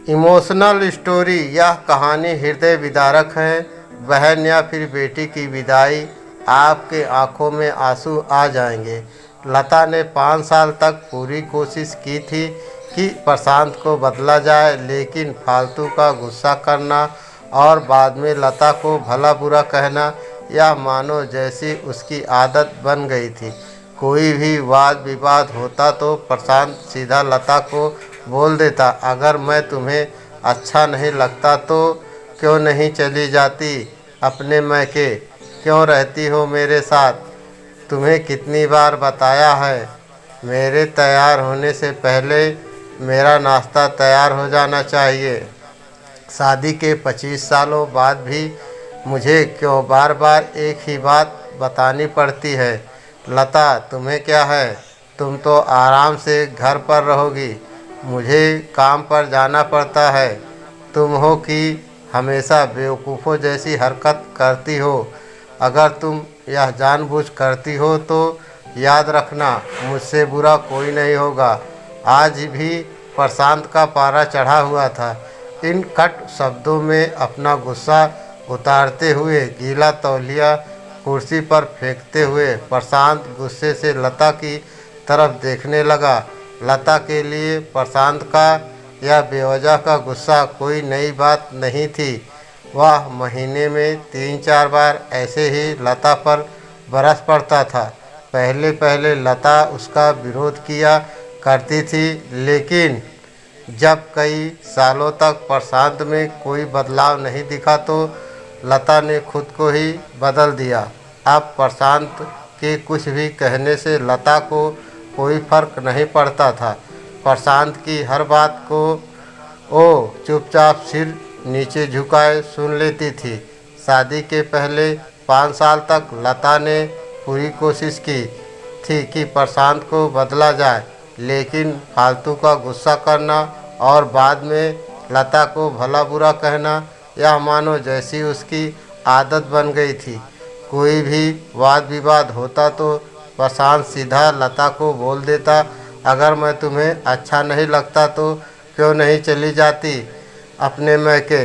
Emotional story. यह कहानी हृदय विदारक है। बहन या फिर बेटी की विदाई, आपके आंखों में आंसू आ जाएंगे। लता ने 5 साल तक पूरी कोशिश की थी कि प्रशांत को बदला जाए, लेकिन फालतू का गुस्सा करना और बाद में लता को भला बुरा कहना, यह मानो जैसी उसकी आदत बन गई थी। कोई भी वाद विवाद होता तो प्रशांत सीधा लता को बोल देता, अगर मैं तुम्हें अच्छा नहीं लगता तो क्यों नहीं चली जाती अपने मैके, क्यों रहती हो मेरे साथ। तुम्हें कितनी बार बताया है, मेरे तैयार होने से पहले मेरा नाश्ता तैयार हो जाना चाहिए। शादी के 25 सालों बाद भी मुझे क्यों बार बार एक ही बात बतानी पड़ती है। लता, तुम्हें क्या है, तुम तो आराम से घर पर रहोगी, मुझे काम पर जाना पड़ता है। तुम हो कि हमेशा बेवकूफ़ों जैसी हरकत करती हो। अगर तुम यह जानबूझ करती हो तो याद रखना, मुझसे बुरा कोई नहीं होगा। आज भी प्रशांत का पारा चढ़ा हुआ था। इन कट शब्दों में अपना गुस्सा उतारते हुए, गीला तौलिया कुर्सी पर फेंकते हुए प्रशांत गुस्से से लता की तरफ देखने लगा। लता के लिए प्रशांत का यह बेवजह का गुस्सा कोई नई बात नहीं थी। वह महीने में 3-4 बार ऐसे ही लता पर बरस पड़ता था। पहले पहले लता उसका विरोध किया करती थी, लेकिन जब कई सालों तक प्रशांत में कोई बदलाव नहीं दिखा तो लता ने खुद को ही बदल दिया। अब प्रशांत के कुछ भी कहने से लता को कोई फर्क नहीं पड़ता था। प्रशांत की हर बात को वो चुपचाप सिर नीचे झुकाए सुन लेती थी। शादी के पहले 5 साल तक लता ने पूरी कोशिश की थी कि प्रशांत को बदला जाए, लेकिन फालतू का गुस्सा करना और बाद में लता को भला बुरा कहना, यह मानो जैसी उसकी आदत बन गई थी। कोई भी वाद विवाद होता तो प्रशांत सीधा लता को बोल देता, अगर मैं तुम्हें अच्छा नहीं लगता तो क्यों नहीं चली जाती अपने मैके,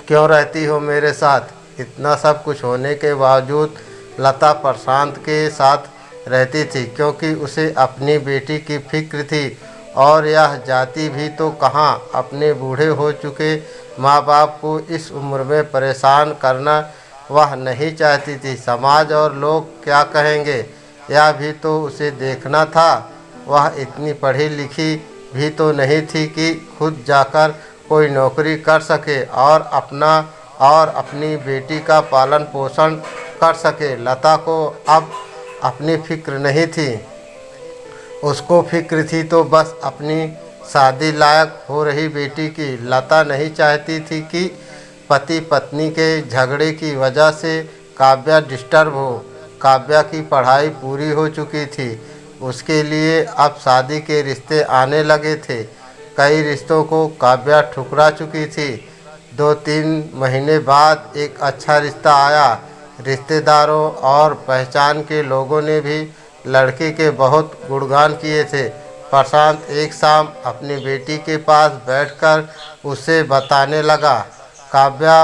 क्यों रहती हो मेरे साथ। इतना सब कुछ होने के बावजूद लता प्रशांत के साथ रहती थी, क्योंकि उसे अपनी बेटी की फिक्र थी। और यह जाति भी तो कहाँ, अपने बूढ़े हो चुके माँ बाप को इस उम्र में परेशान करना वह नहीं चाहती थी। समाज और लोग क्या कहेंगे, यह भी तो उसे देखना था। वह इतनी पढ़ी लिखी भी तो नहीं थी कि खुद जाकर कोई नौकरी कर सके और अपना और अपनी बेटी का पालन पोषण कर सके। लता को अब अपनी फिक्र नहीं थी, उसको फिक्र थी तो बस अपनी शादी लायक हो रही बेटी की। लता नहीं चाहती थी कि पति पत्नी के झगड़े की वजह से काव्या डिस्टर्ब हो। काव्या की पढ़ाई पूरी हो चुकी थी, उसके लिए अब शादी के रिश्ते आने लगे थे। कई रिश्तों को काव्या ठुकरा चुकी थी। 2-3 महीने बाद एक अच्छा रिश्ता आया। रिश्तेदारों और पहचान के लोगों ने भी लड़के के बहुत गुणगान किए थे। प्रशांत एक शाम अपनी बेटी के पास बैठकर उसे बताने लगा, काव्या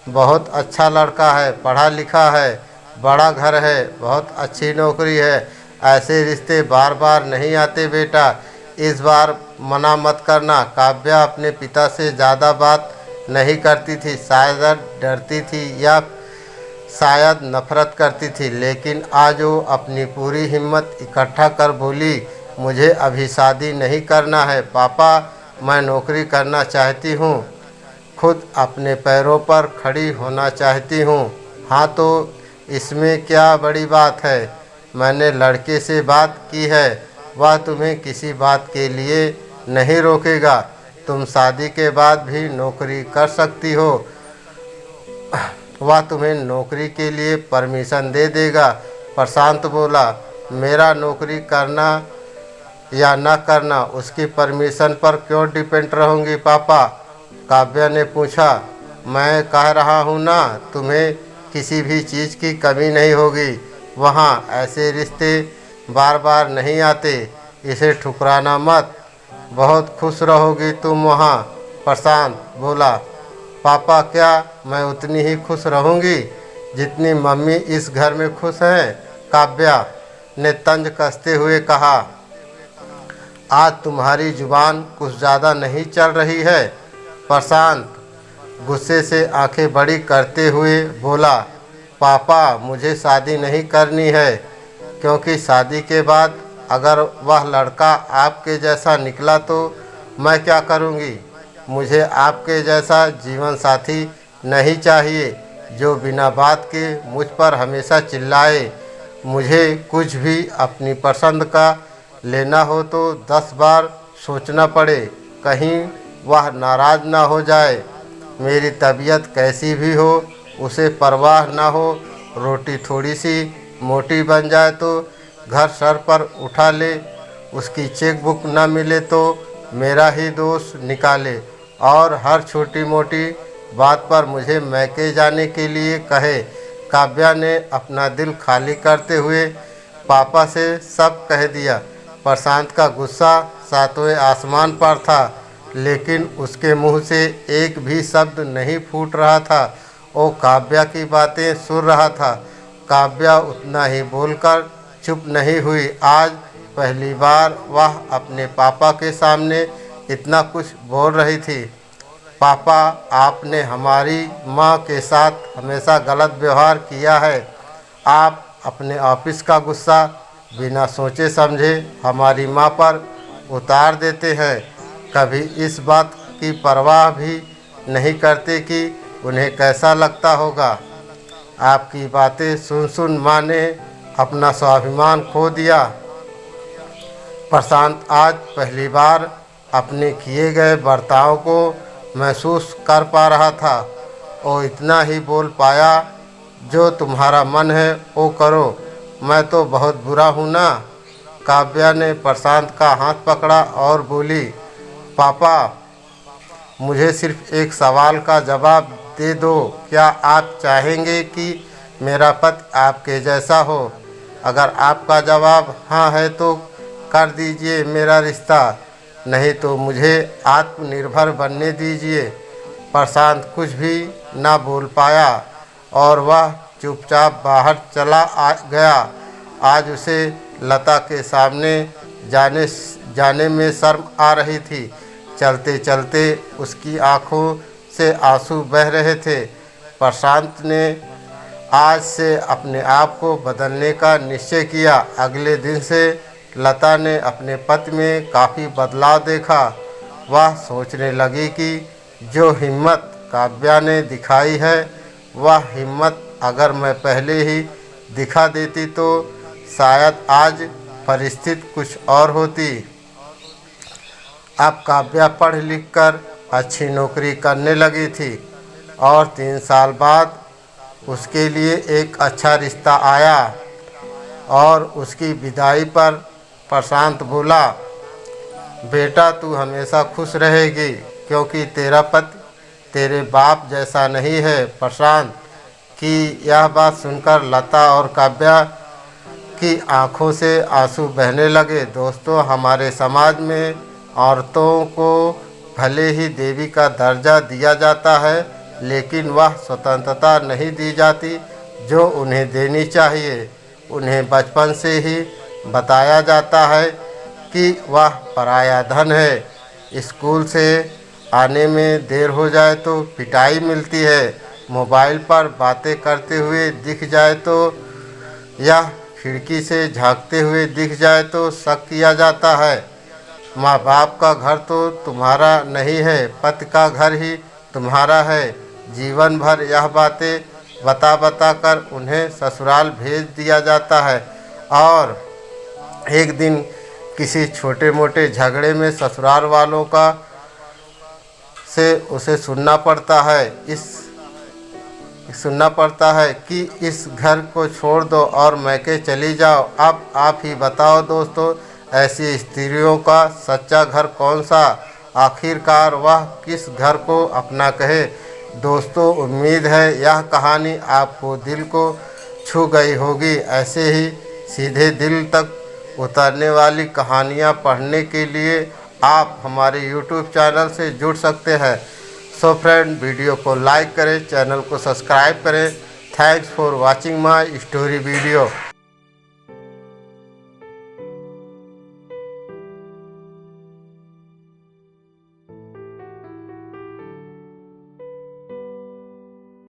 बहुत अच्छा लड़का है, पढ़ा लिखा है, बड़ा घर है, बहुत अच्छी नौकरी है। ऐसे रिश्ते बार बार नहीं आते बेटा, इस बार मना मत करना। काव्या अपने पिता से ज़्यादा बात नहीं करती थी, शायद डरती थी या शायद नफरत करती थी, लेकिन आज वो अपनी पूरी हिम्मत इकट्ठा कर बोली, मुझे अभी शादी नहीं करना है पापा, मैं नौकरी करना चाहती हूँ, खुद अपने पैरों पर खड़ी होना चाहती हूँ। हाँ तो इसमें क्या बड़ी बात है, मैंने लड़के से बात की है, वह तुम्हें किसी बात के लिए नहीं रोकेगा, तुम शादी के बाद भी नौकरी कर सकती हो, वह तुम्हें नौकरी के लिए परमिशन दे देगा। प्रशांत बोला, मेरा नौकरी करना या न करना उसकी परमिशन पर क्यों डिपेंड रहूँगी पापा। काव्या ने पूछा, मैं कह रहा हूँ ना, तुम्हें किसी भी चीज़ की कमी नहीं होगी। वहाँ ऐसे रिश्ते बार बार नहीं आते, इसे ठुकराना मत, बहुत खुश रहोगी तुम वहाँ। प्रशांत बोला, पापा क्या मैं उतनी ही खुश रहूँगी जितनी मम्मी इस घर में खुश हैं? काव्या ने तंज कसते हुए कहा, आज तुम्हारी जुबान कुछ ज़्यादा नहीं चल रही है? प्रशांत गुस्से से आंखें बड़ी करते हुए बोला, पापा मुझे शादी नहीं करनी है, क्योंकि शादी के बाद अगर वह लड़का आपके जैसा निकला तो मैं क्या करूँगी? मुझे आपके जैसा जीवन साथी नहीं चाहिए जो बिना बात के मुझ पर हमेशा चिल्लाए। मुझे कुछ भी अपनी पसंद का लेना हो तो 10 बार सोचना पड़े, कहीं वह नाराज़ ना हो जाए। मेरी तबीयत कैसी भी हो उसे परवाह ना हो, रोटी थोड़ी सी मोटी बन जाए तो घर सर पर उठा ले, उसकी चेक बुक न मिले तो मेरा ही दोष निकाले और हर छोटी मोटी बात पर मुझे मैके जाने के लिए कहे। काव्या ने अपना दिल खाली करते हुए पापा से सब कह दिया। प्रशांत का गुस्सा सातवें आसमान पर था, लेकिन उसके मुंह से एक भी शब्द नहीं फूट रहा था। वो काव्या की बातें सुन रहा था। काव्या उतना ही बोलकर चुप नहीं हुई। आज पहली बार वह अपने पापा के सामने इतना कुछ बोल रही थी। पापा, आपने हमारी माँ के साथ हमेशा गलत व्यवहार किया है। आप अपने ऑफिस का गुस्सा बिना सोचे समझे हमारी माँ पर उतार देते हैं। कभी इस बात की परवाह भी नहीं करते कि उन्हें कैसा लगता होगा। आपकी बातें सुन सुन माँ ने अपना स्वाभिमान खो दिया। प्रशांत आज पहली बार अपने किए गए बर्ताव को महसूस कर पा रहा था। और इतना ही बोल पाया, जो तुम्हारा मन है वो करो, मैं तो बहुत बुरा हूँ ना? काव्या ने प्रशांत का हाथ पकड़ा और बोली, पापा मुझे सिर्फ एक सवाल का जवाब दे दो, क्या आप चाहेंगे कि मेरा पति आपके जैसा हो? अगर आपका जवाब हाँ है तो कर दीजिए मेरा रिश्ता, नहीं तो मुझे आत्मनिर्भर बनने दीजिए। प्रशांत कुछ भी ना बोल पाया और वह चुपचाप बाहर चला गया। आज उसे लता के सामने जाने में शर्म आ रही थी। चलते चलते उसकी आंखों से आंसू बह रहे थे। प्रशांत ने आज से अपने आप को बदलने का निश्चय किया। अगले दिन से लता ने अपने पति में काफ़ी बदलाव देखा। वह सोचने लगी कि जो हिम्मत काव्या ने दिखाई है, वह हिम्मत अगर मैं पहले ही दिखा देती तो शायद आज परिस्थिति कुछ और होती। अब काव्या पढ़ लिख कर अच्छी नौकरी करने लगी थी और 3 साल बाद उसके लिए एक अच्छा रिश्ता आया। और उसकी विदाई पर प्रशांत बोला, बेटा तू हमेशा खुश रहेगी, क्योंकि तेरा पति तेरे बाप जैसा नहीं है। प्रशांत की यह बात सुनकर लता और काव्या की आंखों से आंसू बहने लगे। दोस्तों, हमारे समाज में औरतों को भले ही देवी का दर्जा दिया जाता है, लेकिन वह स्वतंत्रता नहीं दी जाती जो उन्हें देनी चाहिए। उन्हें बचपन से ही बताया जाता है कि वह पराया धन है। स्कूल से आने में देर हो जाए तो पिटाई मिलती है। मोबाइल पर बातें करते हुए दिख जाए तो या खिड़की से झांकते हुए दिख जाए तो शक किया जाता है। माँ बाप का घर तो तुम्हारा नहीं है, पति का घर ही तुम्हारा है। जीवन भर यह बातें बता बता कर उन्हें ससुराल भेज दिया जाता है और एक दिन किसी छोटे मोटे झगड़े में ससुराल वालों का से उसे सुनना पड़ता है कि इस घर को छोड़ दो और मैके चली जाओ। अब आप ही बताओ दोस्तों, ऐसी स्त्रियों का सच्चा घर कौन सा? आखिरकार वह किस घर को अपना कहे? दोस्तों, उम्मीद है यह कहानी आपको दिल को छू गई होगी। ऐसे ही सीधे दिल तक उतरने वाली कहानियाँ पढ़ने के लिए आप हमारे YouTube चैनल से जुड़ सकते हैं। सो फ्रेंड, वीडियो को लाइक करें, चैनल को सब्सक्राइब करें। Thanks for watching my story video.